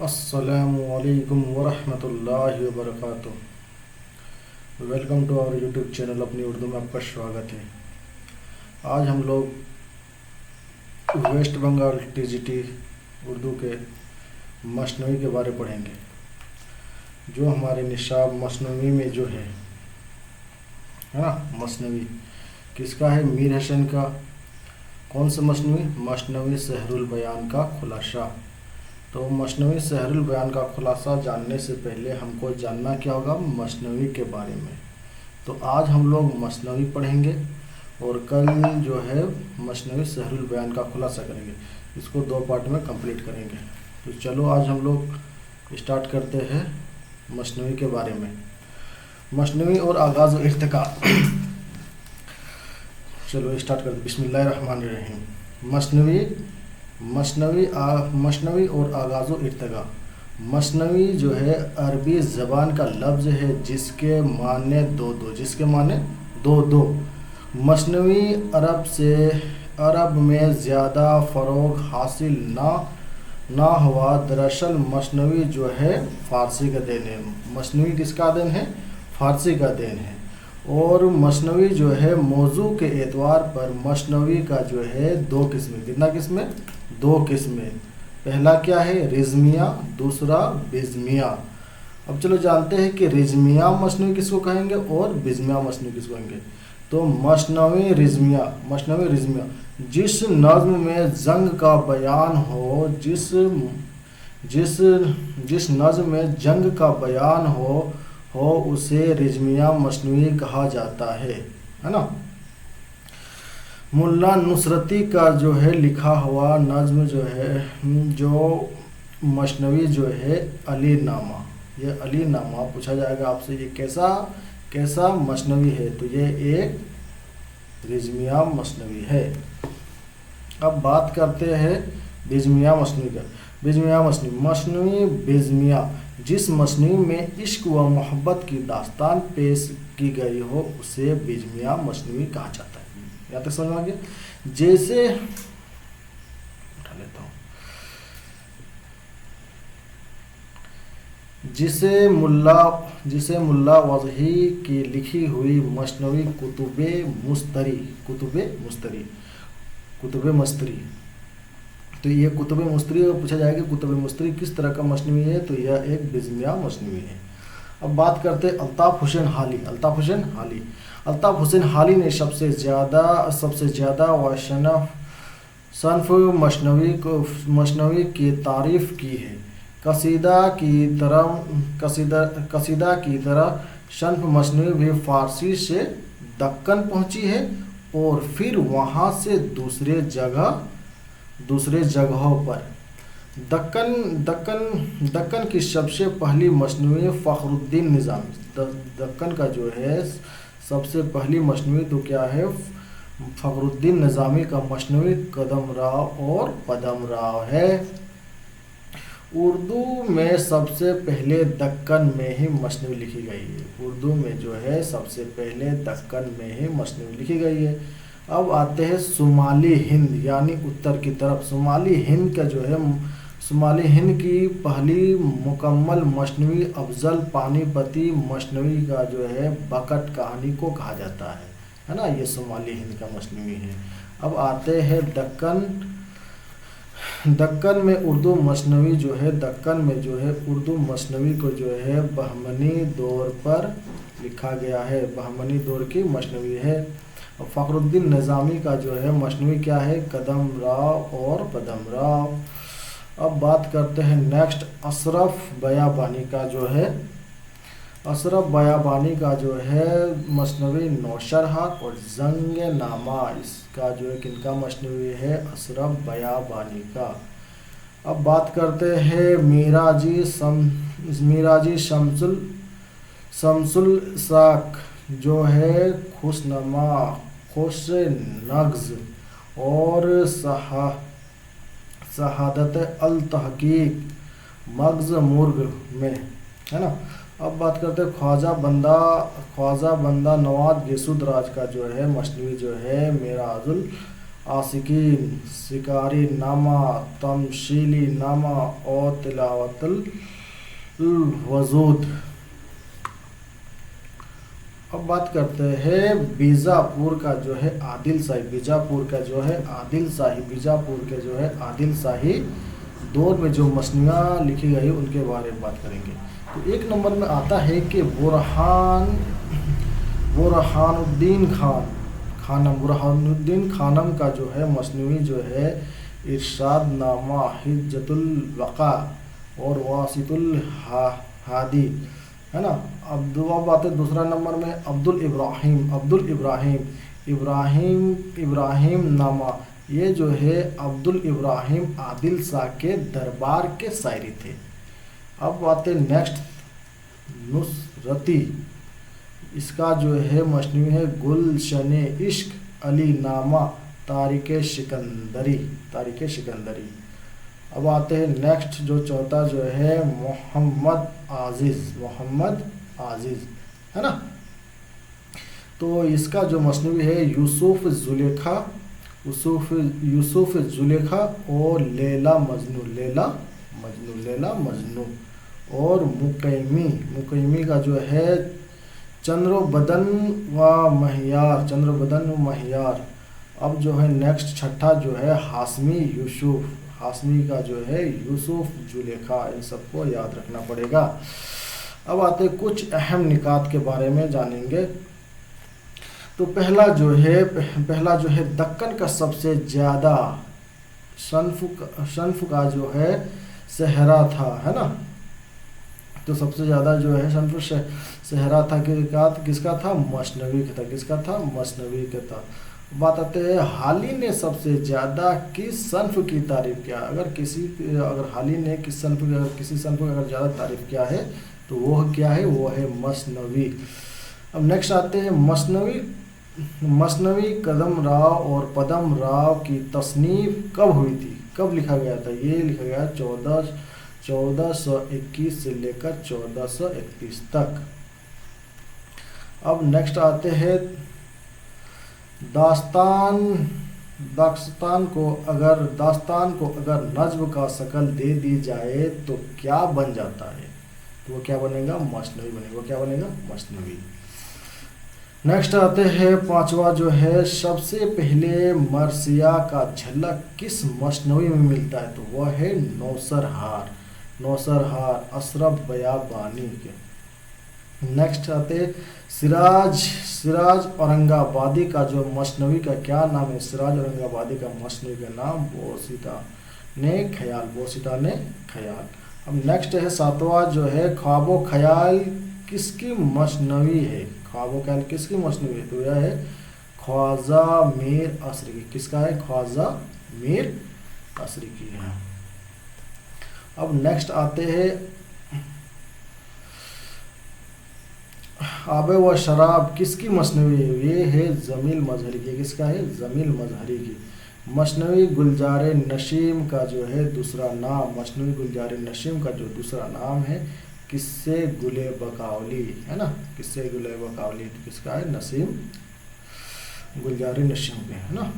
السلام علیکم ورحمۃ اللہ وبرکاتہ۔ Welcome to our YouTube channel اپنی اردو میں آپ کا شواگت ہے۔ آج ہم لوگ West Bengal T G T Urdu کے مثنوی کے بارے پڑھیں گے، جو ہمارے نصاب مثنوی میں جو ہے نا، مثنوی کس کا ہے؟ میر حسین کا۔ کون سا مثنوی؟ مثنوی سحر البیان کا خلاصہ۔ تو مثنوی سحر البیان کا خلاصہ جاننے سے پہلے ہم کو جاننا کیا ہوگا؟ مثنوی کے بارے میں۔ تو آج ہم لوگ مثنوی پڑھیں گے اور کل جو ہے مثنوی سحر البیان کا خلاصہ کریں گے۔ اس کو 2 پارٹ میں کمپلیٹ کریں گے۔ تو چلو آج ہم لوگ اسٹارٹ کرتے ہیں مثنوی کے بارے میں۔ مثنوی اور آغاز و ارتقاء۔ چلو اسٹارٹ کرتے ہیں۔ بسم اللہ الرحمن الرحیم۔ مثنوی اور آغاز و ارتقاء۔ مثنوی جو ہے عربی زبان کا لفظ ہے جس کے معنی دو۔ مثنوی عرب میں زیادہ فروغ حاصل نہ ہوا۔ دراصل مثنوی جو ہے فارسی کا دین ہے۔ مثنوی کس کا دین ہے؟ فارسی کا دین ہے۔ اور مثنوی جو ہے موضوع کے اعتبار پر مثنوی کا جو ہے 2 قسمیں۔ کتنا قسمیں؟ 2 قسمیں۔ پہلا کیا ہے؟ رزمیہ، دوسرا بزمیہ۔ اب چلو جانتے ہیں کہ رزمیہ مثنوی کس کو کہیں گے اور بزمیہ مثنوی کس کو کہیں گے۔ تو مثنوی رزمیہ جس نظم میں جنگ کا بیان ہو، جس نظم میں جنگ کا بیان ہو اسے رزمیہ مثنوی کہا جاتا ہے نا۔ ملا نصرتی کا جو ہے لکھا ہوا نظم جو مثنوی جو ہے علی نامہ۔ یہ علی نامہ پوچھا جائے گا آپ سے، یہ کیسا مثنوی ہے؟ تو یہ ایک رزمیہ مثنوی ہے۔ اب بات کرتے ہیں بزمیہ مثنوی کا۔ مثنوی بزمیہ جس مثنوی میں عشق و محبت کی داستان پیش کی گئی ہو اسے بزمیہ مثنوی کہا جاتا ہے۔ یہاں تک سمجھ میں آ گیا؟ جیسے اٹھا لیتا ہوں، جسے ملا وضحی کی لکھی ہوئی مثنوی کتب مستری۔ تو یہ کتب مستری پوچھا جائے گا کتب مستری کس طرح کا مثنوی ہے؟ تو یہ ایک بزمیہ مثنوی ہے۔ اب بات کرتے ہیں الطاف حسین حالی نے سب سے زیادہ و صنف مثنوی کی تعریف کی ہے۔ قصیدہ کی طرح صنف مثنوی بھی فارسی سے دکن پہنچی ہے اور پھر وہاں سے دوسرے جگہوں پر۔ دکن کی سب سے پہلی مثنوی فخر الدین نظامی۔ دکن کا جو ہے سب سے پہلی مثنوی تو کیا ہے؟ فخر الدین نظامی کا مثنوی قدم راؤ اور پدم راؤ ہے۔ اردو میں سب سے پہلے دکن میں ہی مثنوی لکھی گئی ہے۔ اردو میں جو ہے سب سے پہلے دکن میں ہی مثنوی لکھی گئی ہے۔ اب آتے ہیں شمالی ہند یعنی اتر کی طرف۔ شمالی ہند کی پہلی مکمل مثنوی افضل پانی پتی مثنوی کا جو ہے بکٹ کہانی کو کہا جاتا ہے نا۔ یہ شمالی ہند کا مثنوی ہے۔ اب آتے ہیں دکن میں اردو مثنوی جو ہے اردو مثنوی کو جو ہے بہمنی دور پر لکھا گیا ہے۔ بہمنی دور کی مثنوی ہے۔ فخر الدین نظامی کا جو ہے مثنوی کیا ہے؟ قدم راؤ اور پدم راؤ۔ اب بات کرتے ہیں نیکسٹ اشرف بیابانی کا جو ہے مثنوی نوشرح اور زنگ نامہ۔ اس کا جو ہے کن کا مثنوی ہے؟ اشرف بیابانی کا۔ اب بات کرتے ہیں میراجی شمس الساق جو ہے خوش نغز اور شہادت التحقیق مغز مرغ میں ہے نا۔ اب بات کرتے ہیں خواجہ بندہ نواز گیسود راج کا جو ہے مثنوی جو ہے معراج आशिकीन, शिकारी नामा, तमशीली नामा और तिलावतुल वजूद। अब बात करते हैं बीजापुर का जो है आदिल शाही, बीजापुर का जो है आदिल शाही, बीजापुर के जो है आदिल शाही दौर में जो मसनियाँ लिखी गई उनके बारे में बात करेंगे। तो एक नंबर में आता है कि बुरहानुद्दीन खानम, बुरहानुद्दीन खानम का जो है मसनवी जो है इरशाद नामा, हिज्जतुल वक़ा और वासितुल हादी, है ना। अब बात है दूसरा नंबर में अब्दुल इब्राहिम नामा, ये जो है अब्दुल इब्राहिम आदिल शाह के दरबार के शायरी थे। अब आते नेक्स्ट नुसरती, इसका जो है मसनवी है गुलशने इश्क अली नामा तारिक सिकंदरी। अब आते हैं नेक्स्ट जो चौथा जो है मोहम्मद आजिज़, है ना। तो इसका जो मसनवी है यूसुफ जुलेखा और लैला मजनू और मुकैमी का जो है चंद्रबदन व महियार। अब जो है नेक्स्ट छठा जो है हाशमी का जो है यूसुफ जुलेखा। इन सबको याद रखना पड़ेगा। अब आते कुछ अहम निकात के बारे में जानेंगे। तो पहला जो है दक्कन का सबसे ज़्यादा सन्फ का जो है सहरा था, है ना। तो सबसे ज़्यादा जो है सन्फ सहरा था किसका था? मसनवी का था। किसका था? मसनवी का था। बात आते हैं हाली ने सबसे ज़्यादा किस सन्फ की तारीफ़ किया। अगर हाली ने किसी सन्फ की अगर ज़्यादा तारीफ़ किया है तो वो क्या है? वो है मसनवी। अब नेक्स्ट आते हैं मसनवी कदम राव और पदम राव की तसनीफ कब हुई थी? कब लिखा गया था? ये लिखा गया 1421 से लेकर 1431 तक। अब नेक्स्ट आते हैं दास्तान को अगर नज्म का शक्ल दे दी जाए तो क्या बन जाता है? तो वो क्या बनेगा? मसनवी बनेगा। वो क्या बनेगा? मसनवी। नेक्स्ट आते हैं पांचवा जो है सबसे पहले मरसिया का झलक किस मसनवी में मिलता है? तो वह है नौसरहार अशरफ बयाबानी के। नेक्स्ट आते सिराज औरंगाबादी का जो मसनवी का क्या नाम है? सिराज औरंगाबादी का मसनवी का नाम बोसीता ने ख्याल। अब नेक्स्ट है सातवां जो है ख्वाबो ख्याल किसकी मसनवी है? ख्वाबो ख्याल किसकी मसनवी है? तो यह है ख्वाजा मीर असरी की। किसका है? ख्वाजा मीर असरी की है। अब नेक्स्ट आते हैं आबे व शराब किसकी मसनवी है? ये है जमील मजहरी की। किसका है? जमील मजहरी की। मसनवी गुलजार नशीम का जो है दूसरा नाम, मसनवी गुलजार नशीम का जो दूसरा नाम है किस्से गुले बकावली, है ना। किस्से गुले बकावली किसका है? नसीम गुलजारी नशीम के, है ना।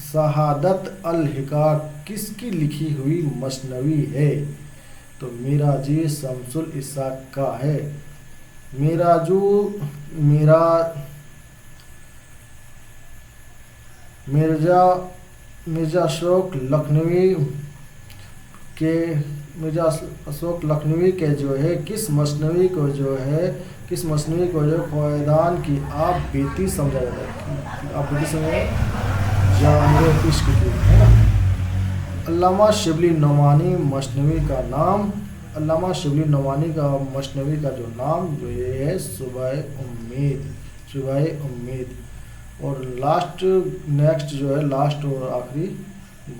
शहादत अल हिका किसकी लिखी हुई मसनवी है? तो मिराजी शमसुल इसाक का है। मिर्जा अशोक लखनवी के जो है किस मसनवी को जो फ़ैज़ान की आप बेटी समझा जाता है? आप बेटी समझा जानरे इश्क की, है ना। अल्लामा शिबली नवानी मसनवी का नाम, अल्लामा शिबली नवानी का मसनवी का जो नाम जो ये है सुबह उम्मीद। और नेक्स्ट जो है लास्ट और आखिरी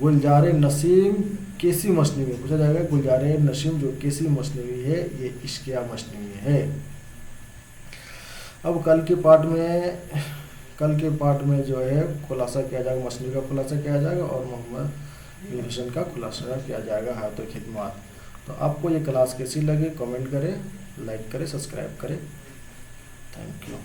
गुलजार नसीम कैसी मसनवी पूछा जाएगा। गुलजार नसीम जो कैसी मसनवी है? ये इश्किया मसनवी है। अब कल के पार्ट में जो है खुलासा किया जाएगा, मसनवी का खुलासा किया जाएगा और मोहम्मद हुसैन का खुलासा किया जाएगा हाथ खिदमत। तो आपको ये क्लास कैसी लगी कमेंट करें, लाइक करें, सब्सक्राइब करें। Thank you.